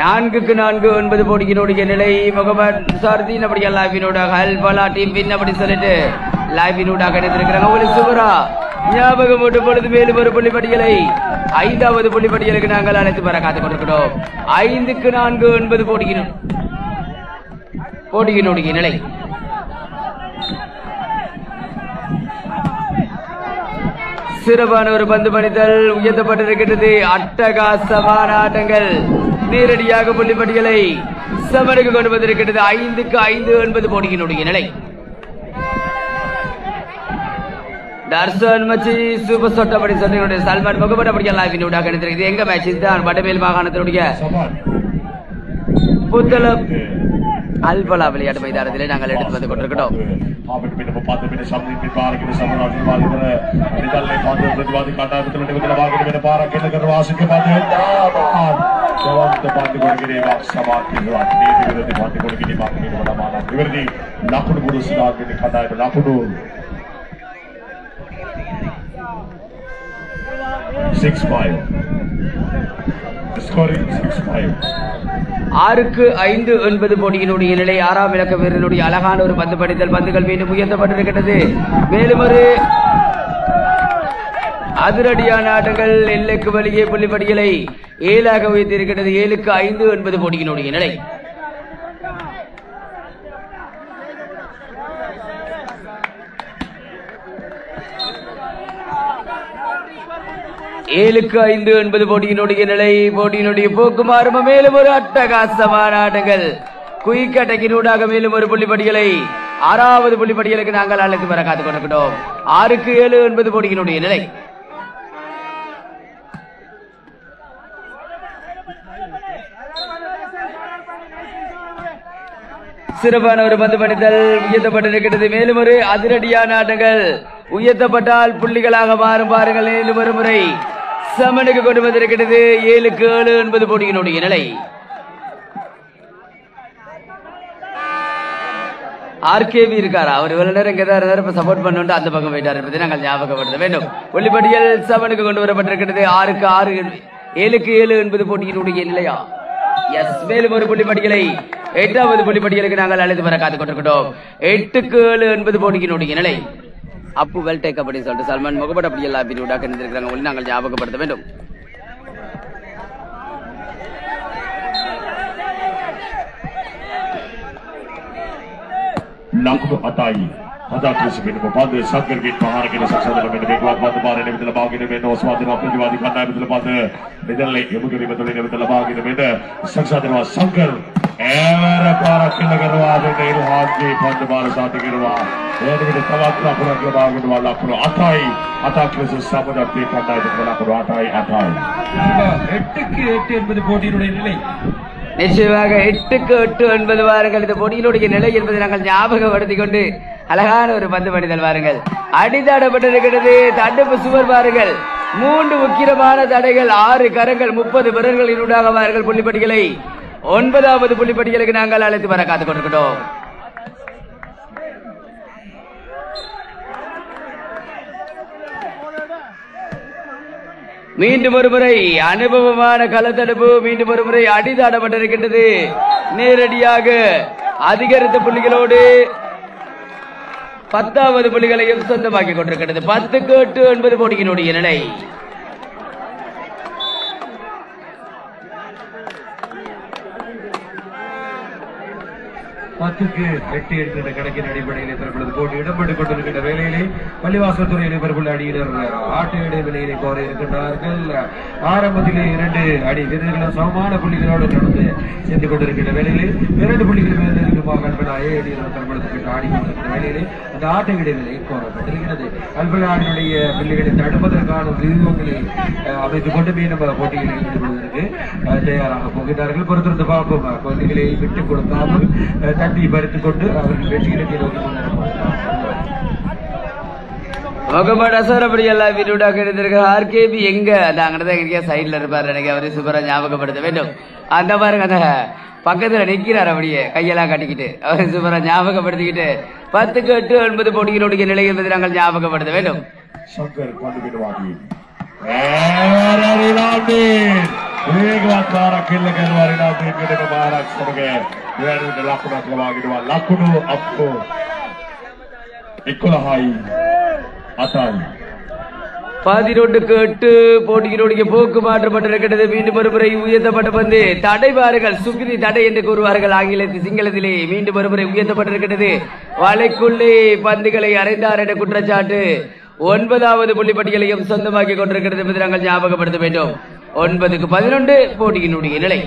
4-4 போட்டியினுடைய நிலை. முகமது சார்தீன் அப்படியா லாபினூடாக அல்பலா டீம் வின் அப்படி சொல்லிட்டு லாபினூடாக இணைந்திருக்கிறாங்க. அவங்களுக்கு சூப்பரா ஞாபகம் போட்டு பொழுது மேலும் ஒரு புள்ளிப்படிகளை 5வது புள்ளிப்படிகளுக்கு நாங்கள் அழைத்து வர காத்துக் கொண்டிருக்கிறோம். 5-4 போட்டியினுடைய நிலை. சிறப்பான ஒரு பந்து பணித்தல் உயர்த்தப்பட்டிருக்கிறது. அட்டகாசமான ஆட்டங்கள் நேரடியாக புள்ளிப்பட்டிகளை சமனுக்கு கொண்டு வந்திருக்கிறது. 5-5 போட்டியினுடைய நிலை. தர்சன் மச்சி சூப்பர் ஷாட் அப்படி சொல்லி சல்மான் முகமது அப்படியே லைவினூடாக எடுத்திருக்கு. எங்க மேட்ச் இதுதான் வடமேல் மாகாணத்தினுடைய புத்தளம் அல்பலா விளையாட்டு மைதானத்திலே நாங்கள் எடுத்து வந்து கொண்டிருக்கிறோம். Scoring 6-5. 6-5 போட்டியினுடைய நிலை. 6ஆம் இலக்க வீரனுடைய அழகான ஒரு பந்து படித்தல் பந்துகள் மீண்டும் உயர்த்தப்பட்டிருக்கிறது. மேலும் ஒரு அதிரடியான ஆட்டங்கள் எல்லைக்கு வெளியே புள்ளிப்படிகளை 7ஆக உயர்த்தியிருக்கிறது. 7-5 போட்டியினுடைய நிலை. ஏழுக்கு 5 போட்டியினுடைய நிலை. போட்டியினுடைய போக்கு மாறும். மேலும் ஒரு அட்டகாசமான ஆட்டங்கள் குயிக்கட்டைக்கினூடாக மேலும் ஒரு புள்ளிப்படிகளை 6வது புள்ளிப்படிகளுக்கு நாங்கள் அழைத்து வர காத்துக் கொண்டிருக்கிறோம். 6-7 போட்டியினுடைய நிலை. சிறப்பான ஒரு பந்து படித்தல் உயர்த்தப்பட்டிருக்கிறது. மேலும் ஒரு அதிரடியான ஆட்டங்கள் உயர்த்தப்பட்டால் புள்ளிகளாக மாறும். பாருங்கள், மேலும் ஒரு முறை சமனுக்கு கொண்டு வந்திருக்கிறது. 7-7 போட்டியினுடைய நிலை. RKB இருக்காரா? அவர் இவ்வளவு நேரம் இங்கதான் சப்போர்ட் பண்ணு அந்த பக்கம் போயிட்டார் என்பதை நாங்கள் ஞாபகப்படுத்த வேண்டும். புள்ளிப்படியல் சமனுக்கு கொண்டு வரப்பட்டிருக்கிறது. 6-6 7-7 போட்டியினுடைய நிலையா? எஸ், மேலும் ஒரு புள்ளிப்படிகளை 8வது புள்ளிப்படிகளுக்கு நாங்கள் அழைத்து வர காத்துக் கொண்டிருக்கிறோம். 8-7 போட்டியினுடைய நிலை. அப்பு வெல் டேக் அப்படின்னு சொல்லிட்டு சல்மான் முகமது அப்படி எல்லா பிரிவுடாக இருந்திருக்கிறாங்க. நாங்கள் ஞாபகப்படுத்த வேண்டும். Nakno Atai, Hadakis bin Mopad, Saker Git Mahar, Saksa, Bar, with the Bag in the Meadow, Swatin of the Kanda, with the Mother, Middle Lake, Yamukari, with the Bag in the Meadow, Saksa, Sankar, ever a para Kinagara, the Ilhaki, Pandabar, Satikirua, with the Tavaka, Lakro, Atai, Atakis, Sabada, Kanda, with Atai, Atai. 8-8 with the body relay. நிச்சயமாக 8-8 வாருங்கள். இந்த போட்டியினுடைய நிலை என்பதை நாங்கள் ஞாபகப்படுத்திக் கொண்டு அழகான ஒரு பந்து பணிதல் வாருங்கள். அடித்தாடப்பட்டிருக்கிறது. தடுப்பு சுவர் பாருங்கள். 3 உக்கிரமான தடைகள், 6 கரங்கள், 30 விரல்களினூடாக வாருங்கள். புள்ளிப்பட்டிகளை 9வது புள்ளிப்பட்டிகளுக்கு நாங்கள் அழைத்து வர காத்துக் கொண்டிருக்கிறோம். மீண்டும் ஒரு முறை அனுபவமான களத்தடுப்பு. மீண்டும் ஒரு முறை அடிதாடப்பட்டிருக்கின்றது. நேரடியாக அதிகரித்த புள்ளிகளோடு 10வது புள்ளிகளையும் சொந்தமாக்கிக் கொண்டிருக்கிறது. 10-8 போட்டியினுடைய நிலை. பத்துக்கு 8 என்கிற கணக்கின் அடிப்படையில் தற்பொழுது போட்டி இடம்பெற்றுக் கொண்டிருக்கின்ற வேளையிலே பள்ளிவாசல் துறையில் இவர்கள் அணியினர் ஆட்ட இடைவெளியிலே கோர இருக்கின்றார்கள். ஆரம்பத்திலே 2 அணி வீரர்களும் சமமான புள்ளிகளோடு நடந்து சென்று கொண்டிருக்கின்ற வேளையிலே 2 புள்ளிகள் மேலிருக்குமாக அல்பலா அணியினர் தற்பொழுது ஆடிக்கொண்டிருக்கிற வேளையிலே அந்த ஆட்ட இடைவெளி கோரப்பட்டிருக்கிறது. அல்பலா அணியுடைய புள்ளிகளை தடுப்பதற்கான வியூகங்களை அமைத்துக் கொண்டு மீண்டும் போட்டியில் ஈடுபடுவதற்கு வருவதற்கு தயாராக போகிறார்கள். பொறுத்திருந்து பார்ப்போம். குழந்தைகளை விட்டுக் கொடுக்காமல் தட்டி பறித்துக் கொண்டு அவர்கள் வெற்றிகளை நோக்கி முகமது அசர் அப்படி எல்லாம் வீடுடாக இருந்திருக்கிற ஆர்கேபி எங்க அந்த அங்கதான் எங்கேயா சைட்ல இருப்பாரு எனக்கு அவரு சூப்பரா ஞாபகப்படுத்த வேண்டும். அந்த பாருங்க அந்த பக்கத்துல நிக்கிறார் அப்படியே கையெல்லாம் கட்டிக்கிட்டு அவரு சூப்பரா ஞாபகப்படுத்திக்கிட்டு 10-8 போட்டிகளுடைய நிலை என்பதை நாங்கள் ஞாபகப்படுத்த வேண்டும். शंकर पांडुविनवादी ವೇಗವಾದ ಕಿಲ್ಲಗಲ್ವಾರಿನಾದಿ ಮಹಾರಾಷ್ಟ್ರಗೆ ಲಾಕುಡು ಲಾಕುಡು ಅಪ್ಪು ಇಕ್ಕುಲಹಾಯಿ அத்தாய் 11-8 போட்டிகளுடைய போக்கு மாற்றப்பட்டிருக்கிறது. மீண்டும் ஒருமுறை உயர்த்தப்பட்ட பந்து தடை பாருங்கள் சுகிரி தடை என்று கூறுவார்கள் ஆங்கிலத்தில் சிங்களத்திலே. மீண்டும் ஒருமுறை உயர்த்தப்பட்டிருக்கிறது. வலைக்குள்ளே பந்துகளை அறைந்தார் என்ற குற்றச்சாட்டு 9வது புள்ளிப்பட்டியலையும் சொந்தமாக்கி கொண்டிருக்கிறது என்பதை நாங்கள் ஞாபகப்படுத்த வேண்டும். 9-11 போட்டியினுடைய நிலை.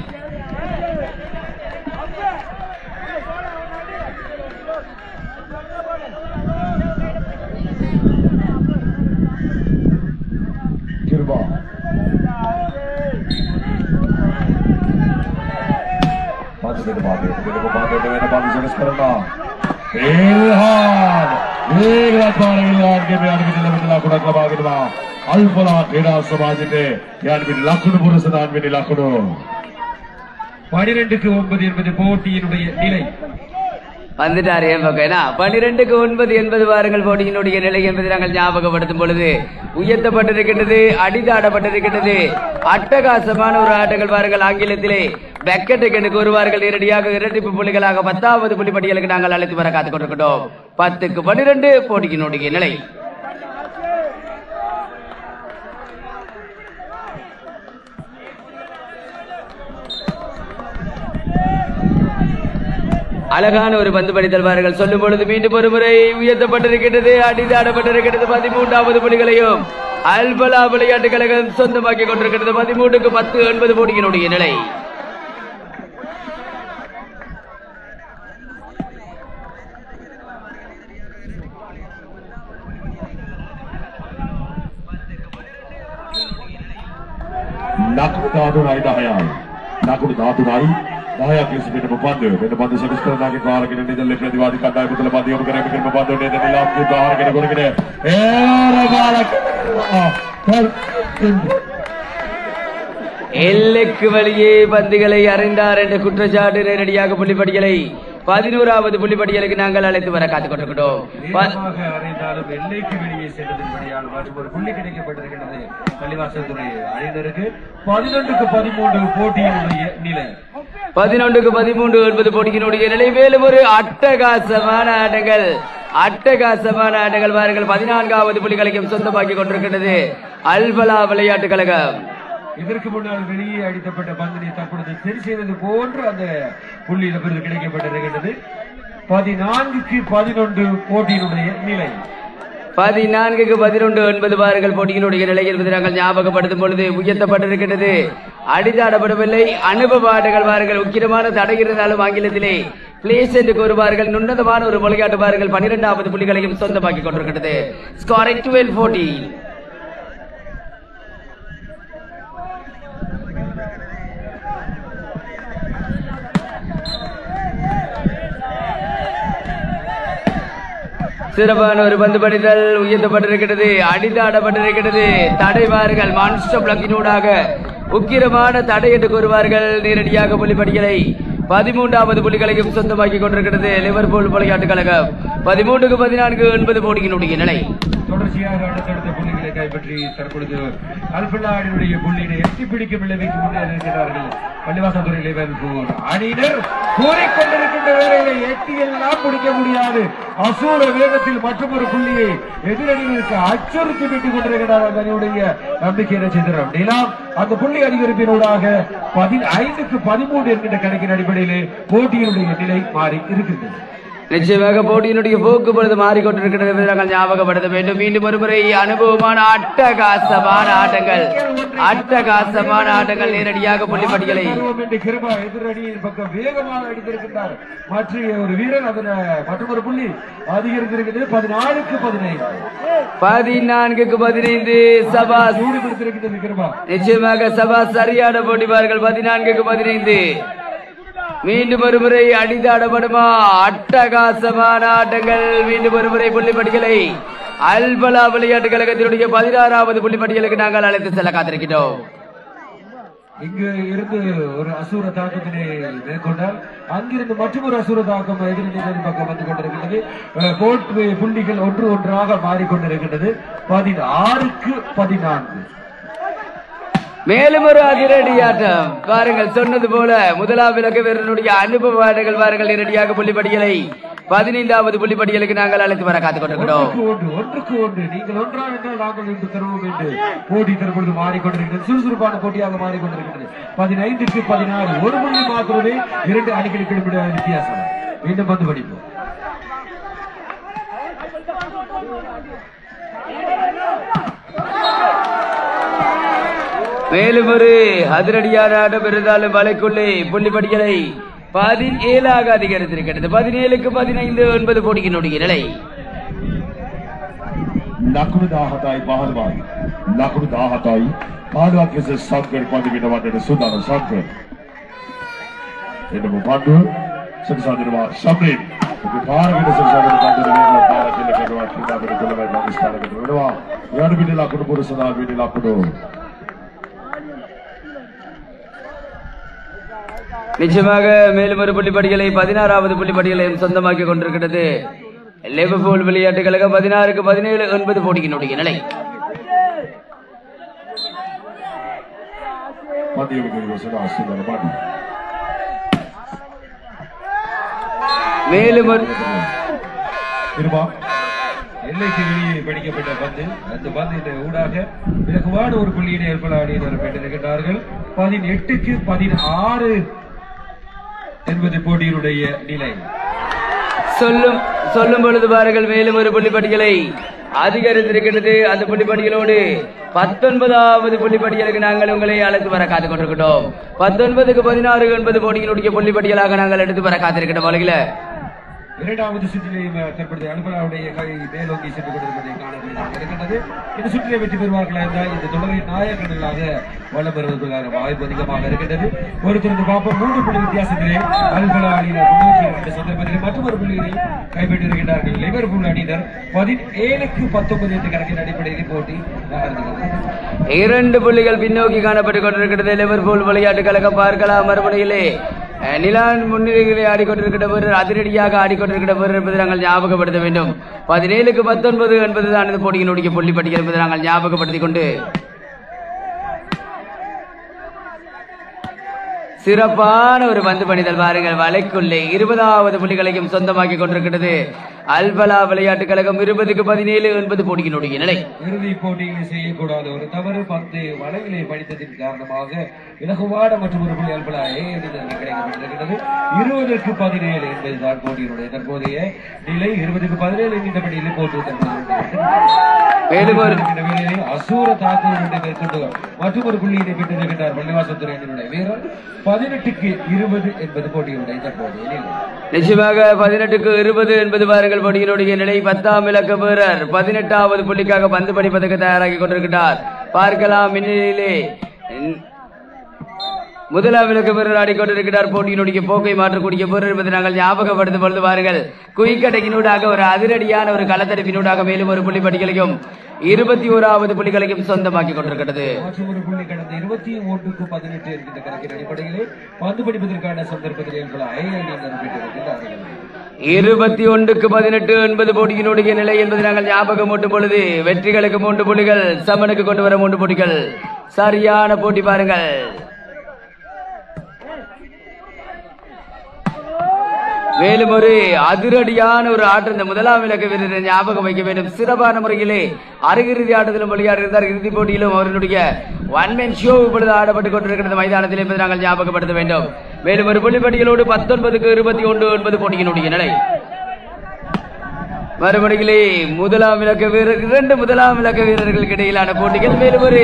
ಅಲ್ಫಲಾ ಕ್ರೀಡಾ ಸಮಾಜಕ್ಕೆ ಲಕ್ಕುಡು ಪುರುಷದ ಲಕ್ಕುಡು 12-9 என்பது போட்டியினுடைய நிலை. வந்துட்டாரு ஏன் பக்கம் 12-9 என்பது வாருங்கள் போட்டியினுடைய நிலை என்பதை நாங்கள் ஞாபகப்படுத்தும் பொழுது உயர்த்தப்பட்டிருக்கின்றது, அடிதாடப்பட்டிருக்கின்றது. அட்டகாசமான ஒரு ஆட்டங்கள் வாருங்கள் ஆங்கிலத்திலே பெக்கெட்டுக்கு என்று கூறுவார்கள். நேரடியாக இரட்டிப்பு புள்ளிகளாக 10வது புள்ளி பட்டியலுக்கு நாங்கள் அழைத்து வர காத்துக் கொண்டிருக்கிறோம். 10-12 போட்டியினுடைய நிலை. அழகான ஒரு பந்து படித்தல் பாருங்கள் சொல்லும் பொழுது மீண்டும் ஒரு முறை உயர்த்தப்பட்டிருக்கின்றது, அடிதாடப்பட்டிருக்கிறது. 13வது புள்ளிகளையும் அல்பலா விளையாட்டு கழகம் சொந்தமாக்கி கொண்டிருக்கிறது. 13-10 என்பது போட்டியினுடைய நிலை. Nakut Natunai, Daya Kiss with the Bandu, when the Bandu Service Karnak in Park in the Liquid Kanda with the Bandu of Karnak and Bandu, and the Love to Dark and Gorgane. எல்லைக்கு வெளியே பந்துகளை அறிந்தார் என்ற குற்றச்சாட்டு நேரடியாக புள்ளிப்பட்டியலை 11வது புள்ளிப்பட்டியலுக்கு நாங்கள் அழைத்து வர காத்துக் கொண்டிருக்கிறோம். அறிந்தாலும் எல்லைக்கு வெளியே சென்றதன்படியால் மற்றும் ஒரு புள்ளி கிடைக்கப்பட்டிருக்கிறது பள்ளிவாசல் துறை அணியினருக்கு. 11-13 போட்டியினுடைய நிலை. 11-13 என்பது போட்டியினுடைய நிலை. மேலும் ஒரு அட்டகாசமான ஆட்டங்கள் பாருங்கள் 14வது புள்ளிகளையும் சொந்தமாக்கி கொண்டிருக்கிறது அல்பலா விளையாட்டு கழகம். இதற்கு முன்னால் வெளியே அடிக்கப்பட்ட பந்தினை தற்பொழுது சரி செய்வது போன்று அந்த புள்ளி இழப்பிற்கு கிடைக்கப்பட்டிருக்கிறது. 14-11 போட்டியினுடைய நிலை. 14-11 என்பது பாருங்கள் போட்டியினுடைய நிலை என்பதை நாங்கள் ஞாபகப்படுத்தும் பொழுது உயர்த்தப்பட்டிருக்கிறது, அடிதாடப்படவில்லை. அனுபவ ஆட்டங்கள் பாருங்கள் உக்கிரமான தடை இருந்தாலும் ஆங்கிலத்திலே பிளேஸ் என்று கூறுவார்கள். நுண்ணதமான ஒரு விளையாட்டு பாருங்கள் 12வது புள்ளிகளையும் சொந்தமாக்கி கொண்டிருக்கிறது. ஸ்கோரிங் 12-14. சிறப்பான ஒரு பந்து படித்தல் உயர்த்தப்பட்டிருக்கிறது, அடிதாடப்பட்டிருக்கிறது. தடைவார்கள் மான்ஸ்டர் பிளக்கினூடாக உக்கிரமான தடை என்று கூறுவார்கள். நேரடியாக புள்ளிப்பட்டியலை 13வது புள்ளிகளையும் சொந்தமாக்கி கொண்டிருக்கிறது லிவர்பூல் விளையாட்டு கழகம். 13-14 போட்டியினுடைய நிலை. தொடர்ச்சியாக அடுத்தடுத்த புள்ளிகளை கைப்பற்றி தற்பொழுது அல்பலாடினுடைய புள்ளியை எட்டி பிடிக்கும் விளைவிக்கு முன்னேறுகிறார்கள் பள்ளிவாசல்துறை லிவர்பூல் அணியினர். கூறிக்கொண்டிருக்கின்ற வேலையை எட்டியெல்லாம் பிடிக்க முடியாது. அசூர வேகத்தில் மற்றொரு புள்ளியை எதிரணிகளுக்கு அச்சுறுத்தி விட்டுக் கொண்டிருக்கிறார் அந்த அணியுடைய நம்பிக்கை நட்சத்திரம் நிலாம். அந்த புள்ளி அதிகரிப்பினூடாக 15-13 என்கின்ற கணக்கின் அடிப்படையிலே போட்டியினுடைய நிலை மாறி இருக்கின்றது. நிச்சயமாக போட்டியினுடைய போக்கு பொழுது மாறிக்கொண்டிருக்கிறது நாங்கள் ஞாபகப்படுத்த வேண்டும். மீண்டும் ஒருமுறை அனுபவமான அட்டகாசமான ஆட்டங்கள் நேரடியாக புள்ளிப்பட்டிகளை எதிரணியின் பக்கம் வேகமாக அடித்திருக்கின்றார். மற்ற ஒரு வீரர் மற்றொரு புள்ளி அதிகரித்திருக்கிறது. 14-15 சபா நிச்சயமாக சபா சரியான போட்டிப்பார்கள். 14-15 மீண்டும் ஒருமுறை அடிதாடப்படுமா? அட்டகாசமான ஆட்டங்கள். மீண்டும் ஒருமுறை புள்ளிப்பட்டிகளை அல்பலா விளையாட்டு கழகத்தினுடைய 16வது புள்ளிப்பட்டியலுக்கு நாங்கள் அழைத்து செல்ல காத்திருக்கிறோம். இங்கு இருந்து ஒரு அசூர தாக்கத்தினை மேற்கொண்டால் அங்கிருந்து மற்றொரு அசூர தாக்கம் எதிர்நீதியின் பக்கம் வந்து கொண்டிருக்கிறது. கோர்ட் புள்ளிகள் ஒன்றாக மாறிக்கொண்டிருக்கின்றது. 16-14. மேலும் ஒரு அதிரடி ஆட்டம் பாருங்கள். சொன்னது போல முதலாம் விலக்கு வீரனுடைய அனுபவ ஆட்டங்கள் பாருங்கள். நேரடியாக புள்ளிப்பட்டியலை 15வது புள்ளிப்பட்டியலுக்கு நாங்கள் அழைத்து வர காத்துக் கொண்டிருக்கிறோம். ஒன்றுக்கு ஒன்று நீங்கள் ஒன்றாக என்றால் நாங்கள் இன்று தருவோம் என்று போட்டி தற்பொழுது மாறிக்கொண்டிருக்கிறது. சுறுசுறுப்பான போட்டியாக மாறிக்கொண்டிருக்கிறது. 15-16 ஒரு புள்ளி மாத்திரமே 2 அணிகளுக்கு இடையிலான வித்தியாசம். மீண்டும் வந்து படிப்போம். மேலும் ஒரு அதிரடியான ஆட்டம் இருந்தாலும் வலைக்குள்ளே புள்ளிப்பட்டியலை 17ஆக அதிகரித்திருக்கிறது. 17-15 9 போட்டியினுடைய நிலை. ලකුණු 17යි 15යි. ලකුණු 17යි 15ක් ලෙස සක්වර පන්දුමිට වටේට සූදානම් සක්වර. එන්නම පන්දුව සෙන්සාදරවා ශබ්‍රීන්. ඔබ පාරකට සෙන්සාදර පන්දුව දෙනවා පාරකට කරනවා ක්‍රීඩාවට කොළඹ ගස්තරකට වෙනවා. යාඩු පිට ලකුණු පුරුෂනා පිට ලකුණු. நிச்சயமாக மேலும் ஒரு புள்ளிப்பட்டியலை 16வது புள்ளிப்பட்டியலையும் சொந்தமாக்கிக் கொண்டிருக்கிறது லிவர்பூல் விளையாட்டு கழகம். 16-17 9 போட்டியினுடைய நிலை. மேலும் எல்லைக்கு வெளியே படிக்கப்பட்ட பந்து. அந்த பந்து ஊடாக இலகுவான ஒரு புள்ளியினை ஏற்படாடியினர் பெற்றிருக்கிறார்கள். 18-16 என்பது போட்டியினுடைய நிலை. சொல்லும் பொழுது பாருங்கள். மேலும் ஒரு புள்ளிப்பட்டியலை அதிகரித்திருக்கிறது. அந்த புள்ளிப்பட்டியலோடு 19வது புள்ளிப்பட்டியலுக்கு நாங்கள் உங்களை அழைத்து வர காத்துக் கொண்டிருக்கிறோம். 19-16 9 போட்டியினுடைய புள்ளிப்பட்டியலாக நாங்கள் எடுத்து வர காத்திருக்கிறோம். வழங்கில இரண்டாவது சுற்றிலையும் தற்பொழுது அனுபலாவுடைய கை மேலோங்கி சென்று கொண்டிருப்பதை காணக்கூடியதாக இருக்கின்றது. இந்த சுற்றிலை வெற்றி பெறுவார்களா என்றால் இந்த தொடரின் நாயகர்களாக வளம் பெறுவதற்கான வாய்ப்பு அதிகமாக இருக்கின்றது. ஒருத்தருக்கு பார்ப்போம். 3 புள்ளி வித்தியாசத்திலே அனுபலா அணியினர் முன்னோக்கி இருக்கின்ற சந்தர்ப்பத்தில் மற்றொரு புள்ளியை கைப்பற்றியிருக்கிறார்கள். லிவர்பூல் அணியினர் 17-19 என்ற கணக்கின் அடிப்படையில் போட்டி நகர்ந்து 2 புள்ளிகள் பின்னோக்கி காணப்பட்டுக் கொண்டிருக்கிறது லிவர்பூல் விளையாட்டு கழகம். பார்க்கலாம் மறுமுனையிலே நிலான் முன்னிலைகளை ஆடிக்கொண்டிருக்கிற வீரர் அதிரடியாக ஆடிக்கொண்டிருக்கிற வீரர் என்பதை நாங்கள் ஞாபகப்படுத்த வேண்டும். 17-19 என்பதுதான் இந்த போட்டியினுடைய புள்ளிப்பட்டியல் என்பதை நாங்கள் ஞாபகப்படுத்திக் கொண்டு சிறப்பான ஒரு பந்து பணிதல் பாருங்கள். வலைக்குள்ளே 20வது புள்ளிகளையும் சொந்தமாக்கிக் கொண்டிருக்கிறது அல்பலா விளையாட்டு கழகம். 20-17 9 போட்டியினுடைய நிலை. இறுதி போட்டியில் செய்யக்கூடாத ஒரு தவறு பந்து வலையிலே படித்ததின் காரணமாக இலகுவான மற்றும் ஒரு புள்ளி அல்பலா கிடைக்கப்பட்டிருக்கிறது. 20-17 என்பதுதான் போட்டியினுடைய தற்போதைய நிலை. 20-17 என்கின்ற பணியில் போட்டு அசூர தாக்குதல் மேற்கொண்டு மற்றும் ஒரு புள்ளியினை பெற்றிருக்கிறார் பள்ளிவாசத்துறை அணியினுடைய வீரர். 18-20 என்பது போட்டியினுடைய தற்போதைய நிலை. நிச்சயமாக 18-20 என்பது பாருங்கள் போட்டியினுடைய நிலை. 10ஆம் இலக்க வீரர் 18வது புள்ளிக்காக பந்து படிப்பதற்கு தயாராகி கொண்டிருக்கிறார். பார்க்கலாம் முன்னிலையிலே முதலாம் இலக்க வீரர் ஆடிக்கொண்டிருக்கிறார். போட்டியினுடைய போக்கை மாற்றக்கூடிய வீரர் என்பதை நாங்கள் ஞாபகப்படுத்தும் பொழுது பாருங்கள். குயிக்கடையினூடாக ஒரு அதிரடியான ஒரு களத்தடுப்பினூடாக மேலும் ஒரு புள்ளி பட்டியலையும் 21வது புள்ளிகளையும் சொந்தமாக்கிக் கொண்டிருக்கிறது. 21-18 என்கின்ற கணக்கின் அடிப்படையிலே பந்து படிப்பதற்கான சந்தர்ப்பத்தில் 21-18 9 போட்டியினுடைய நிலை என்பதை நாங்கள் ஞாபகம் ஊட்டும் பொழுது வெற்றிகளுக்கு 3 புள்ளிகள், சமனுக்கு கொண்டு வர 3 போட்டிகள். சரியான போட்டி பாருங்கள். மேலும் ஒரு அதிரடியான ஒரு ஆட்டம் இந்த முதலாம் இலக்க வீரரை ஞாபகம் வைக்க வேண்டும். சிறப்பான முறையிலே அரையிறுதி ஆட்டத்திலும் விளையாடி இருந்தார். இறுதிப் போட்டியிலும் அவர்களுடைய ஒன் மேன் ஷோ இப்பொழுது ஆடப்பட்டுக் கொண்டிருக்கிறது மைதானத்தில் என்பதை நாங்கள் ஞாபகப்படுத்த வேண்டும். மேலும் ஒரு புள்ளிப்பட்டியலோடு 19-21 9 போட்டியினுடைய நிலை. மறுபடியிலே முதலாம் இலக்க வீரர் 2 முதலாம் இலக்க வீரர்களுக்கு இடையிலான போட்டிகள் மேலும் ஒரு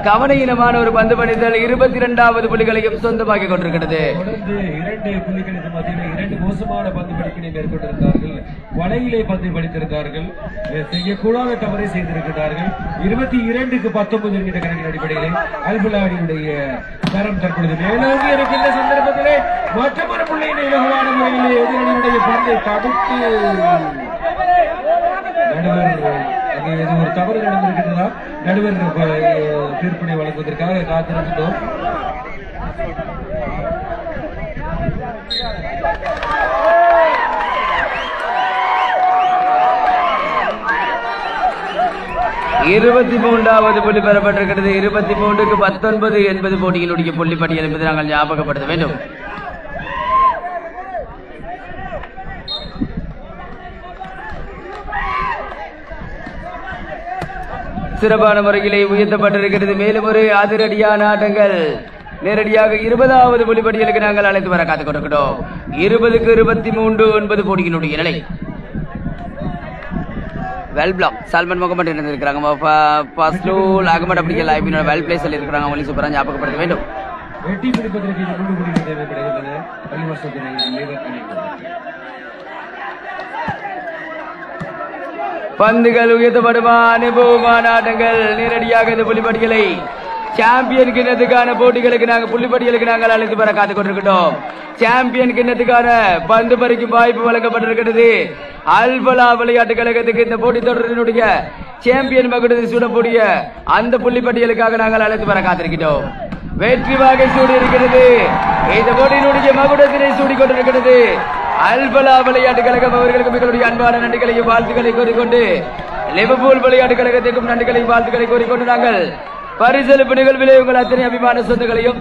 கவனஈனமான ஒரு பந்து பணித்தல் 22வது புள்ளிகளையும் சொந்தமாக்கிக் கொண்டிருக்கிறது. தொடர்ந்து 2 புள்ளிகளுக்கு மத்தியில் 2 மோசமான பந்து படிப்பினை மேற்கொண்டிருந்தார்கள். வலையிலே பந்து படித்திருந்தார்கள். செய்யக்கூடாத தவறை செய்திருக்கிறார்கள். 22க்கு 19 என்கிற கணக்கின் அடிப்படையில் அல்பலாடியுடைய தரம் தற்பொழுது மேலோங்கி இருக்கின்ற சந்தர்ப்பத்திலே மற்றொரு புள்ளியினை இலகுவான முறையிலே எதிரணியுடைய பந்தை தடுத்து நடுவர் அங்கே ஏதோ ஒரு தவறு நடந்திருக்கிறதா நடுவர் தீர்ப்பினை வழங்குவதற்காக காத்திருக்கின்றோம். இருபத்தி 23வது புள்ளி பெறப்பட்டிருக்கிறது. 23க்கு 19 என்பது போட்டியினுடைய புள்ளிப்பட்டியல் என்பதை நாங்கள் ஞாபகப்படுத்த வேண்டும். சிறப்பான முறையிலே உயர்த்தப்பட்டிருக்கிறது. மேலும் ஒரு அதிரடியான ஆட்டங்கள் நேரடியாக 20வது புள்ளிப்பட்டியலுக்கு நாங்கள் அழைத்து வர காத்துக் கொண்டிருக்கிறோம். 20க்கு 23 என்பது போட்டியினுடைய நிலை. வெல் பிளாக் சல்மான் முகமது இருந்திருக்கிறாங்க. ஃபஸ்லூல் அகமட் அப்படிங்கிற லைபினோட வெல் பிளேஸில் இருக்கிறாங்க. அவங்களை சூப்பராக ஞாபகப்படுத்த வேண்டும். வெட்டி பிடிப்பதற்கு 3 புள்ளிகள் தேவைப்படுகின்றன. பந்துகள் உயர்த்தப்படுமா அனுபவமான ஆட்டங்கள் நேரடியாக இந்த புள்ளிப்பட்டியலை சாம்பியன் கிண்ணத்துக்கான போட்டிகளுக்கு நாங்கள் புள்ளிப்பட்டியலுக்கு நாங்கள் அழைத்து வர காத்துக் கொண்டிருக்கிறோம். சாம்பியன் கிண்ணத்துக்கான பந்து பறிக்கும் வாய்ப்பு வழங்கப்பட்டிருக்கிறது. அல்பலா விளையாட்டு கழகத்துக்கு இந்த போட்டி தொடரினுடைய சாம்பியன் மகுடத்தை சூடக்கூடிய அந்த புள்ளிப்பட்டியலுக்காக நாங்கள் அழைத்து வர காத்திருக்கிறோம். வெற்றி வாகை சூடி இருக்கிறது. இந்த போட்டியினுடைய மகுடத்தினை சூடிக் கொண்டிருக்கிறது அல்பலா விளையாட்டு கழகம். அவர்களுக்கு மிகளுடைய அன்பான நன்றிகளையும் வாழ்த்துக்களை கூறிக்கொண்டு லிவர்பூல் விளையாட்டு கழகத்திற்கும் நன்றிகளையும் வாழ்த்துக்களை கூறிக்கொண்டு நாங்கள் பரிசளிப்பு நிகழ்விலே உங்கள் அத்தனை அபிமான சொந்தங்களையும்